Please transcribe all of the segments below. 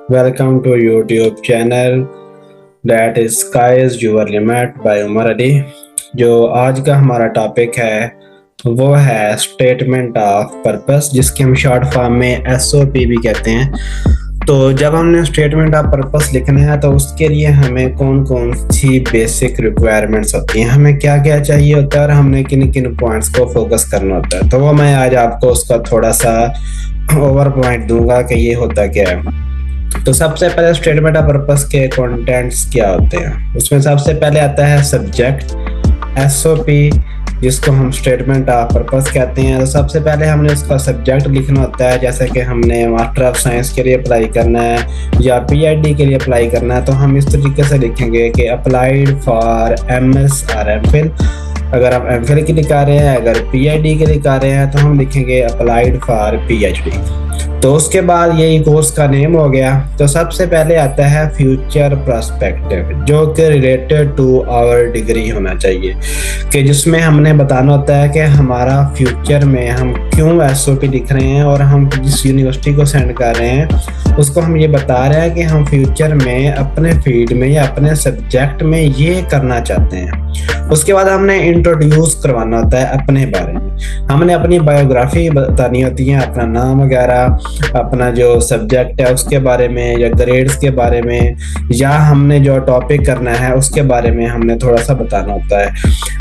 Welcome to YouTube channel that is Sky is Your Limit by Umar Ali. जो आज का हमारा टॉपिक है वो है स्टेटमेंट ऑफ पर्पस, जिसके हम शॉर्ट फॉर्म में SOP भी कहते हैं। तो जब हमने स्टेटमेंट ऑफ पर्पस लिखना है तो उसके लिए हमें कौन कौन सी बेसिक रिक्वायरमेंट्स होती हैं, हमें क्या क्या चाहिए होता है और हमने किन किन पॉइंट्स को फोकस करना होता है। तो वो मैं आज आपको उसका थोड़ा सा ओवर पॉइंट दूंगा कि ये होता क्या है। तो सबसे पहले स्टेटमेंट ऑफ पर्पस के कंटेंट्स क्या होते हैं, उसमें सबसे पहले आता है सब्जेक्ट SOP, जिसको हम स्टेटमेंट ऑफ पर्पस कहते हैं। तो सबसे पहले हमने उसका सब्जेक्ट लिखना होता है, जैसे कि हमने मास्टर ऑफ साइंस के लिए अप्लाई करना है या PhD के लिए अप्लाई करना है तो हम इस तरीके से लिखेंगे कि अप्लाइड फॉर MS और MPhil। अगर हम MPhil के लिए कर रहे हैं, अगर PhD के लिए कर रहे हैं तो हम लिखेंगे अप्लाइड फॉर PhD। तो उसके बाद यही कोर्स का नेम हो गया। तो सबसे पहले आता है फ्यूचर पर्सपेक्टिव, जो कि रिलेटेड टू आवर डिग्री होना चाहिए, कि जिसमें हमने बताना होता है कि हमारा फ्यूचर में हम क्यों SOP लिख रहे हैं और हम जिस यूनिवर्सिटी को सेंड कर रहे हैं उसको हम ये बता रहे हैं कि हम फ्यूचर में अपने फील्ड में या अपने सब्जेक्ट में ये करना चाहते हैं। उसके बाद हमने इंट्रोड्यूस करवाना होता है अपने बारे में, हमने अपनी बायोग्राफी बतानी होती है, अपना नाम वगैरह, अपना जो सब्जेक्ट है उसके बारे में या ग्रेड्स के बारे में, या हमने जो टॉपिक करना है उसके बारे में हमने थोड़ा सा बताना होता है।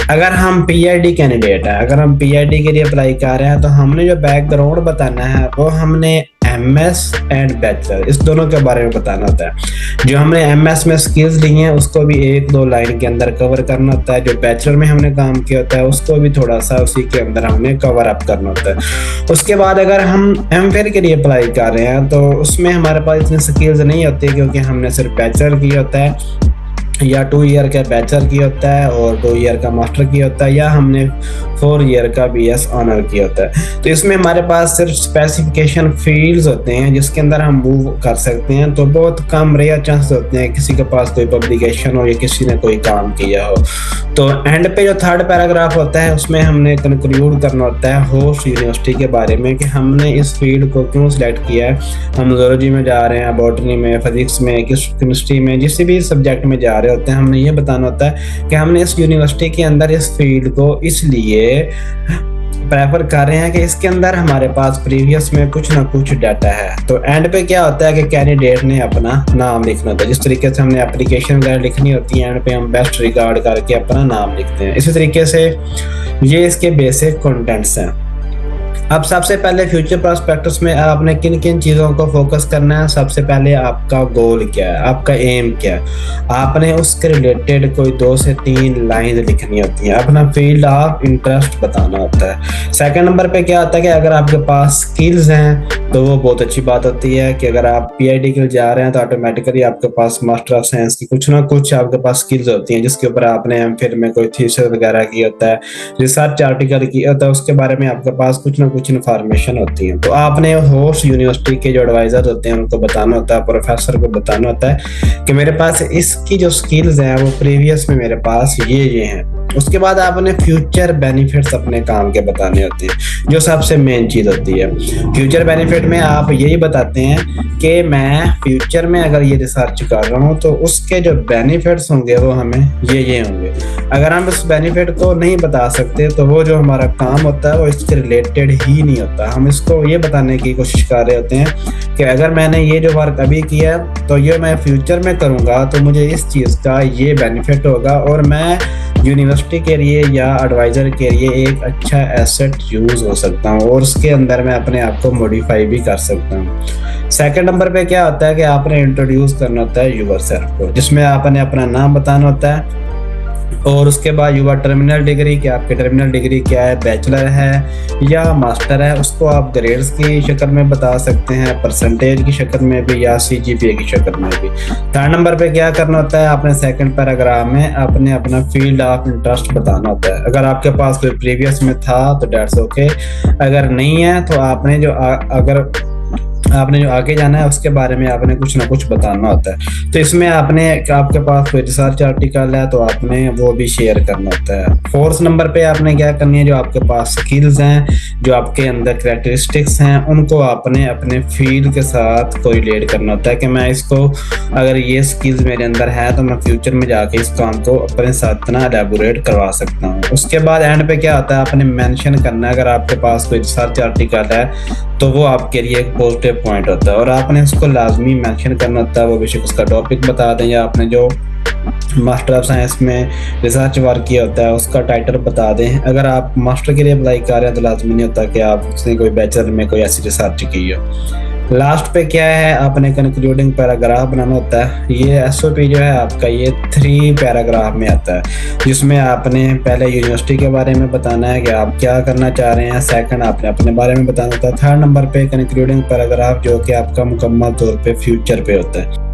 अगर हम PhD कैंडिडेट है, अगर हम PhD के लिए अप्लाई कर रहे हैं तो हमने जो बैकग्राउंड बताना है वो हमने MS एंड बैचलर, इस दोनों के बारे में बताना होता है। जो हमने MS में स्किल्स ली हैं उसको भी 1-2 लाइन के अंदर कवर करना होता है। जो बैचलर में हमने काम किया होता है उसको भी थोड़ा सा उसी के अंदर हमने कवर अप करना होता है। उसके बाद अगर हम MPhil के लिए अप्लाई कर रहे हैं तो उसमें हमारे पास इतनी स्किल्स नहीं होती, क्योंकि हमने सिर्फ बैचलर किया होता है या 2 ईयर का बैचलर किया होता है और 2 ईयर का मास्टर किया होता है, या हमने 4 ईयर का BS ऑनर किया होता है। तो इसमें हमारे पास सिर्फ स्पेसिफिकेशन फील्ड्स होते हैं जिसके अंदर हम मूव कर सकते हैं। तो बहुत कम रेयर चांस होते हैं किसी के पास कोई पब्लिकेशन हो या किसी ने कोई काम किया हो। तो एंड पे जो 3rd पैराग्राफ होता है उसमें हमने कंक्लूड करना होता है होस्ट यूनिवर्सिटी के बारे में, कि हमने इस फील्ड को क्यों सिलेक्ट किया है। हम ज़ूलॉजी में जा रहे हैं, बॉटनी में, फिजिक्स में, केमिस्ट्री में, जिस भी सब्जेक्ट में जा रहे होते हैं हमने ये बताना होता है कि हमने इस यूनिवर्सिटी के अंदर इस फील्ड को इसलिए प्रेफर कर रहे हैं कि इसके अंदर हमारे पास प्रीवियस में कुछ ना कुछ डाटा है। तो एंड पे क्या होता है कि कैंडिडेट ने अपना नाम लिखना होता है, जिस तरीके से हमने एप्लीकेशन वगैरह लिखनी होती है एंड पे हम बेस्ट रिगार्ड करके अपना नाम लिखते हैं। इसी तरीके से ये इसके बेसिक कंटेंट्स हैं। अब सबसे पहले फ्यूचर प्रोस्पेक्टस में आपने किन किन चीज़ों को फोकस करना है। सबसे पहले आपका गोल क्या है, आपका एम क्या है, आपने उसके रिलेटेड कोई 2 से 3 लाइन लिखनी होती है, अपना फील्ड ऑफ इंटरेस्ट बताना होता है। सेकंड नंबर पे क्या होता है कि अगर आपके पास स्किल्स हैं तो वो बहुत अच्छी बात होती है कि अगर आप PhD के लिए जा रहे हैं तो ऑटोमेटिकली आपके पास मास्टर ऑफ साइंस की कुछ ना कुछ आपके पास स्किल्स होती हैं, जिसके ऊपर आपने MPhil में कोई थीसिस वगैरह किया होता है, रिसर्च आर्टिकल किया होता है, उसके बारे में आपके पास कुछ ना कुछ इन्फॉर्मेशन होती है। तो आपने होस्ट यूनिवर्सिटी के जो एडवाइजर होते हैं उनको बताना होता है, प्रोफेसर को बताना होता है कि मेरे पास इसकी जो स्किल्स हैं वो प्रीवियस में मेरे पास ये हैं। उसके बाद आपने फ्यूचर बेनिफिट्स अपने काम के बताने होते हैं, जो सबसे मेन चीज होती है। फ्यूचर बेनिफिट में आप यही बताते हैं कि मैं फ्यूचर में अगर ये रिसर्च कर रहा हूँ तो उसके जो बेनिफिट्स होंगे वो हमें ये होंगे। अगर हम इस बेनिफिट को नहीं बता सकते तो वो जो हमारा काम होता है वो इसके रिलेटेड ही नहीं होता। हम इसको ये बताने की कोशिश कर रहे होते हैं कि अगर मैंने ये जो वर्क अभी किया तो ये मैं फ्यूचर में करूँगा तो मुझे इस चीज़ का ये बेनिफिट होगा और मैं यूनिवर्सिटी के लिए या एडवाइजर के लिए एक अच्छा एसेट यूज हो सकता हूँ और उसके अंदर मैं अपने आप को मॉडिफाई भी कर सकता हूँ। सेकंड नंबर पे क्या होता है कि आपने इंट्रोड्यूस करना होता है यूरसेल्फ को, जिसमें आपने अपना नाम बताना होता है और उसके बाद युवा टर्मिनल डिग्री, कि आपकी टर्मिनल डिग्री क्या है, बैचलर है या मास्टर है, उसको आप ग्रेड्स की शक्ल में बता सकते हैं, परसेंटेज की शक्ल में भी या CGPA की शक्ल में भी। 3rd नंबर पे क्या करना होता है, आपने 2nd पैराग्राफ में आपने अपना फील्ड ऑफ इंटरेस्ट बताना होता है। अगर आपके पास कोई प्रीवियस में था तो डेट्स ओके, अगर नहीं है तो आपने जो अगर आपने जो आगे जाना है उसके बारे में आपने कुछ ना कुछ बताना होता है। तो इसमें आपने, आपके पास कोई रिसर्च आर्टिकल है तो आपने वो भी शेयर करना होता है। फोर्थ नंबर पे आपने क्या करनी है, जो आपके पास स्किल्स हैं, जो आपके अंदर कैरेक्टरिस्टिक्स हैं, उनको आपने अपने फील्ड के साथ कोरिलेट करना होता है कि मैं इसको, अगर ये स्किल्स मेरे अंदर है तो मैं फ्यूचर में जाके इस काम को अपने साथ ना एलेबोरेट करवा सकता हूँ। उसके बाद एंड पे क्या आता है, आपने मेंशन करना है, अगर आपके पास कोई रिसर्च आर्टिकल है तो वो आपके लिए एक पॉजिटिव पॉइंट होता है और आपने उसको लाजमी मेंशन करना होता है। वो बेशक उसका टॉपिक बता दें या आपने जो मास्टर ऑफ साइंस में रिसर्च वर्क किया होता है उसका टाइटल बता दें। अगर आप मास्टर के लिए अप्लाई कर रहे हैं तो लाजमी नहीं होता कि आप उसने कोई बैचलर में कोई ऐसी रिसर्च की हो। लास्ट पे क्या है, आपने कंक्लूडिंग पैराग्राफ बनाना होता है। ये एसओपी जो है आपका, ये 3 पैराग्राफ में आता है, जिसमें आपने पहले यूनिवर्सिटी के बारे में बताना है कि आप क्या करना चाह रहे हैं। सेकंड, आपने अपने बारे में बताना होता है। थर्ड नंबर पे कंक्लूडिंग पैराग्राफ जो कि आपका मुकम्मल तौर पे फ्यूचर पे होता है।